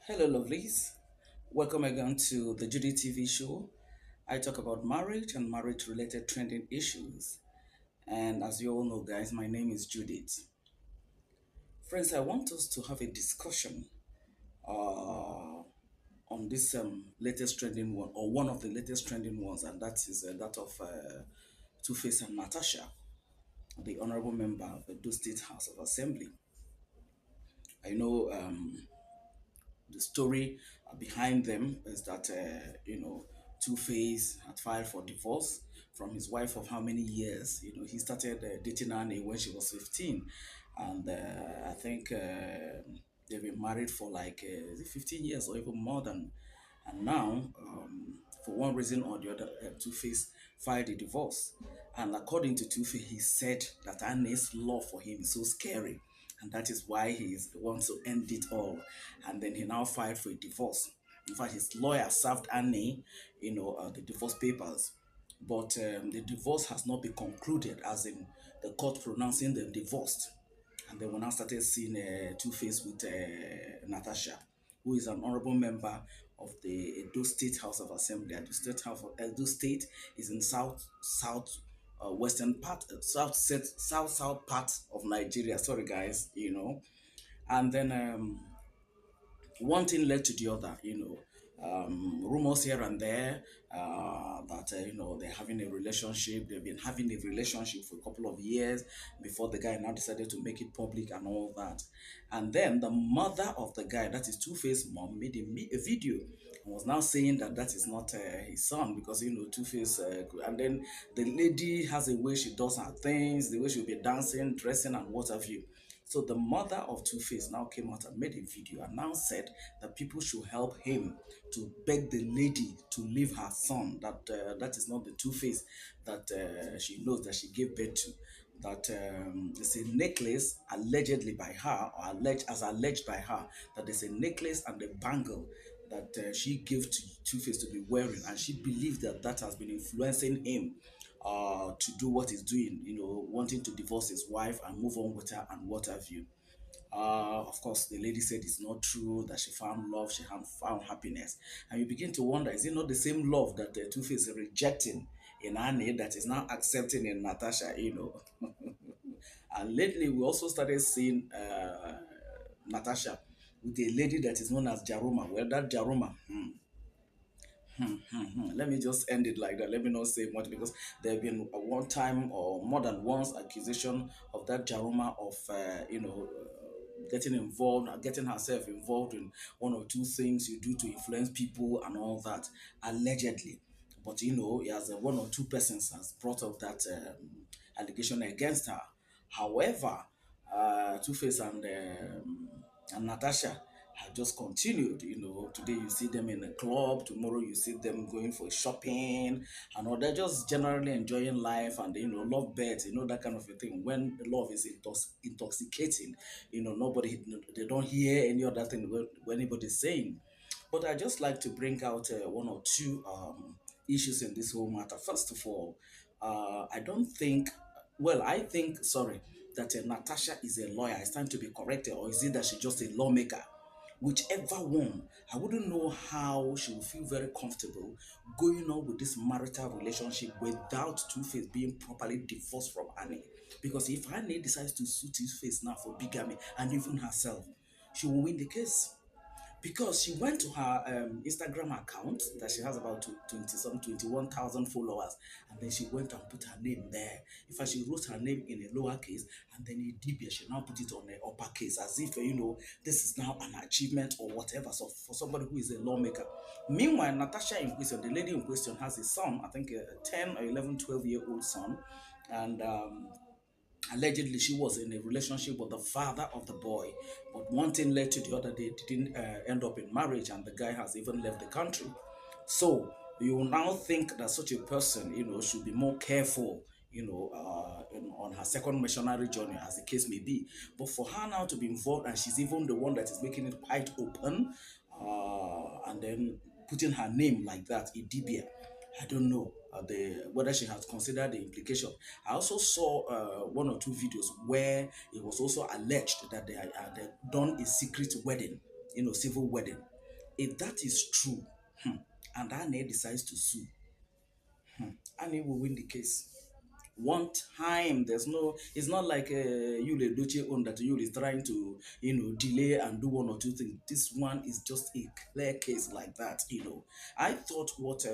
Hello, lovelies. Welcome again to the Judy TV show. I talk about marriage and marriage related trending issues. And as you all know, guys, my name is Judith. Friends, I want us to have a discussion on this latest trending one, or one of the latest trending ones, and that is that of Tuface and Natasha, the honorable member of the State House of Assembly. I know the story behind them is that Two-Face had filed for divorce from his wife of how many years? He started dating Annie when she was 15, and I think they've been married for like is it 15 years or even more than. And now, for one reason or the other, Two-Face filed a divorce. And according to Two-Face, he said that Annie's love for him is so scary, and that is why he wants to end it all. And then he now filed for a divorce. In fact, his lawyer served Annie, the divorce papers, but the divorce has not been concluded, as in the court pronouncing them divorced. And then we now started seeing Two-Face with Natasha, who is an honorable member of the Edo State House of Assembly. Edo State is in south western part, south part of Nigeria. Sorry, guys. And then one thing led to the other, rumors here and there that they're having a relationship. They've been having a relationship for a couple of years before the guy now decided to make it public and all that. And then the mother of the guy, that is Two-Face mom, made a video and was now saying that that is not his son, because Two-Face and then the lady has a way she does her things, the way she'll be dancing, dressing, and what have you. So the mother of Two-Face now came out and made a video and now said that people should help him to beg the lady to leave her son. That is not the Two-Face that she knows that she gave birth to. That there's a necklace allegedly by her, or alleged by her, that there's a necklace and a bangle that she gave to Two-Face to be wearing, and she believed that that has been influencing him to do what he's doing, wanting to divorce his wife and move on with her and what have you. Of course, the lady said it's not true, that she found love, she found happiness. And you begin to wonder, is it not the same love that Two-Face is rejecting in Annie that is now accepting in Natasha? And lately, we also started seeing Natasha with a lady that is known as Jaruma. Well, that Jaruma, let me just end it like that. Let me not say much, because there have been a one time or more than once accusation of that Jaruma of getting involved, getting herself involved in one or two things you do to influence people and all that, allegedly. But as one or two persons has brought up that allegation against her. However, Two-Face and Natasha have just continued. Today you see them in a club, tomorrow you see them going for shopping, and all. They're just generally enjoying life, and love beds, that kind of a thing. When love is intoxicating, nobody, they don't hear any other thing what anybody's saying. But I just like to bring out one or two issues in this whole matter. First of all, I don't think, well, I think, sorry, that Natasha is a lawyer. It's time to be corrected, or is it that she's just a lawmaker? Whichever one, I wouldn't know how she will feel very comfortable going on with this marital relationship without Two-Face being properly divorced from Annie. Because if Annie decides to sue Two-Face now for bigamy and even herself, she will win the case, because she went to her Instagram account that she has about 21,000 followers, and then she went and put her name there. In fact, she wrote her name in a lowercase, and then IDIBIA, she now put it on a uppercase, as if this is now an achievement or whatever. So for somebody who is a lawmaker. Meanwhile, Natasha in question, the lady in question, has a son, I think a 10 or 11, 12-year-old son, and allegedly she was in a relationship with the father of the boy, but one thing led to the other. They didn't end up in marriage, and the guy has even left the country. So you will now think that such a person should be more careful, on her second missionary journey, as the case may be. But for her now to be involved, and she's even the one that is making it quite open, and then putting her name like that, Idibia, I don't know whether she has considered the implication. I also saw one or two videos where it was also alleged that they had done a secret wedding, civil wedding. If that is true, and Annie decides to sue, Annie will win the case. One time, there's no, it's not like Yule Doche own that Yule is trying to, delay and do one or two things. This one is just a clear case like that. I thought what,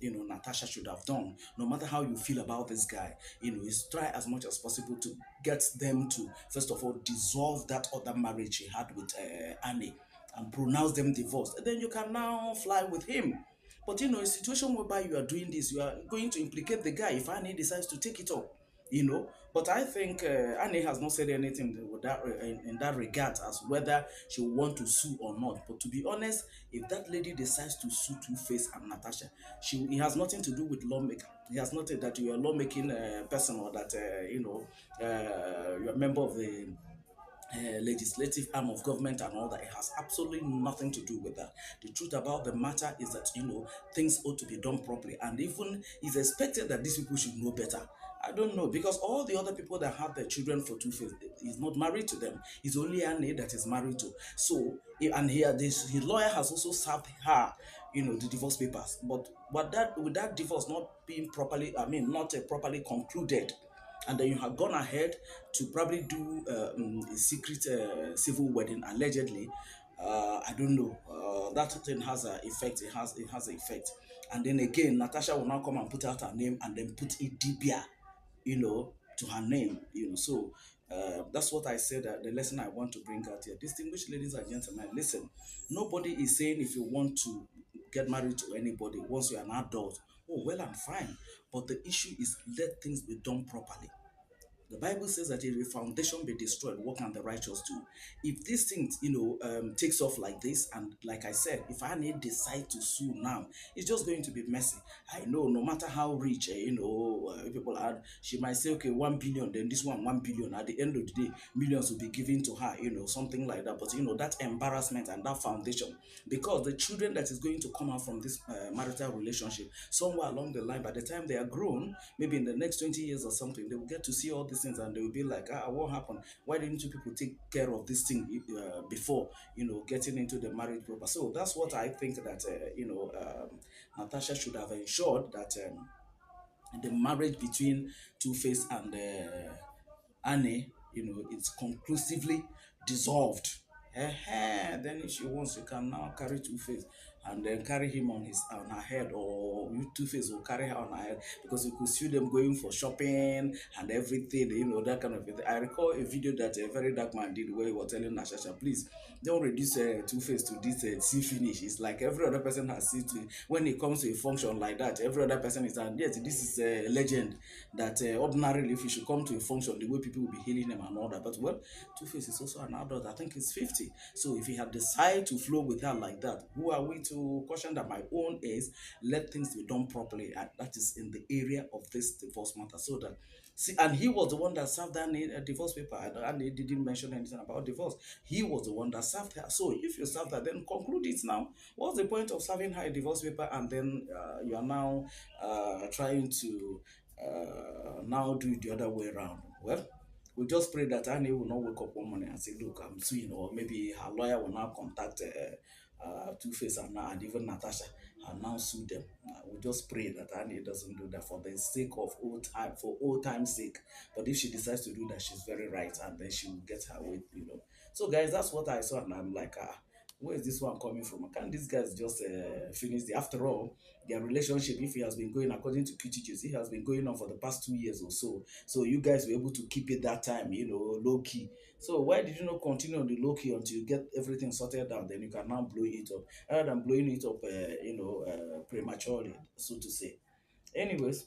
Natasha should have done, no matter how you feel about this guy, is try as much as possible to get them to, first of all, dissolve that other marriage he had with Annie and pronounce them divorced. And then you can now fly with him. But a situation whereby you are doing this, you are going to implicate the guy if Annie decides to take it up. But I think Annie has not said anything with that in that regard as whether she will want to sue or not. But to be honest, if that lady decides to sue Two-Face and Natasha, it has nothing to do with lawmaking. It has nothing that you are a lawmaking person, or that you're a member of the legislative arm of government and all that. It has absolutely nothing to do with that. The truth about the matter is that things ought to be done properly, and even it's expected that these people should know better. I don't know, because all the other people that have their children for Two-Face is not married to them. It's only Annie that is married to. So, and here this his lawyer has also served her, the divorce papers. But that, with that divorce not being properly, I mean, not properly concluded, and then you have gone ahead to probably do a secret civil wedding allegedly. I don't know. That thing has an effect. It has an effect. And then again, Natasha will now come and put out her name and then put IDIBIA, to her name. So that's what I said. The lesson I want to bring out here. Distinguished ladies and gentlemen, listen. Nobody is saying if you want to get married to anybody once you're an adult, oh well and fine. But the issue is, let things be done properly. The Bible says that if the foundation be destroyed, what can the righteous do? If these things, takes off like this, and like I said, if Annie decide to sue now, it's just going to be messy. I know, no matter how rich, people are, she might say, okay, 1 billion, then this 1 billion. At the end of the day, millions will be given to her, something like that. But that embarrassment and that foundation, because the children that is going to come out from this marital relationship, somewhere along the line, by the time they are grown, maybe in the next 20 years or something, they will get to see all these things and they will be like, what happened? Why didn't you people take care of this thing before, getting into the marriage proper? So that's what I think that, Natasha should have ensured that the marriage between Two-Face and Annie, it's conclusively dissolved. Then if she wants, she can now carry Two-Face and then carry him on her head, or Two-Face will carry her on her head, because you could see them going for shopping and everything, that kind of thing. I recall a video that a very dark man did where he was telling Natasha, please don't reduce Two-Face to this see finish. It's like every other person has seen to, when it comes to a function like that, every other person is, and yes, this is a legend that ordinarily if you should come to a function, the way people will be hailing him and all that. But well, Two-Face is also an adult. I think he's 50. So if he had decided to flow with her like that, who are we to caution that? My own is, let things be done properly, and that is in the area of this divorce matter. So that, see, and he was the one that served that a divorce paper, and he didn't mention anything about divorce. He was the one that served her. So if you serve that, then conclude it now. What's the point of serving her a divorce paper and then you are now trying to now do it the other way around? Well, we just pray that Annie will not wake up one morning and say, look, I'm suing, or maybe her lawyer will now contact Two-Face and even Natasha and now sue them. We just pray that Annie doesn't do that for the sake of old time, for old time's sake. But if she decides to do that, she's very right, and then she will get her way. So, guys, that's what I saw, and I'm like, where is this one coming from? Can't these guys just finish after all, their relationship, if it has been going according to QTGs, it has been going on for the past 2 years or so. So you guys were able to keep it that time, low key. So why did you not continue on the low key until you get everything sorted out? Then you can now blow it up, rather than blowing it up, prematurely, so to say. Anyways,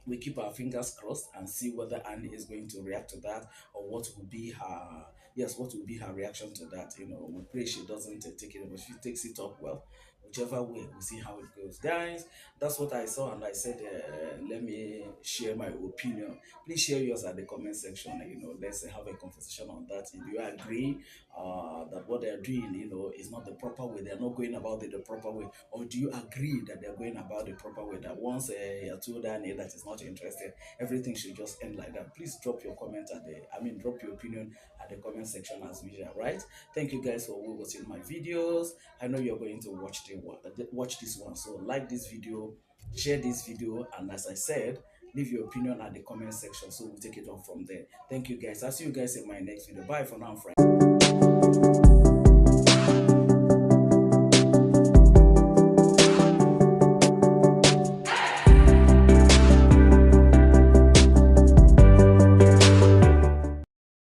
we keep our fingers crossed and see whether Annie is going to react to that, or what will be her, yes, what will be her reaction to that. We pray she doesn't take it, but if she takes it up, well, whichever way, we'll see how it goes. Guys, that's what I saw, and I said, let me share my opinion. Please share yours at the comment section. Let's have a conversation on that. If you agree that what they're doing, is not the proper way, they're not going about it the proper way, or do you agree that they're going about the proper way? That once you're told that is not interested, everything should just end like that. Please drop your comment drop your opinion at the comment section as usual, right? Thank you guys for watching my videos. I know you're going to watch this one, so like this video, share this video, and as I said, leave your opinion at the comment section so we'll take it on from there. Thank you guys. I'll see you guys in my next video. Bye for now, friends.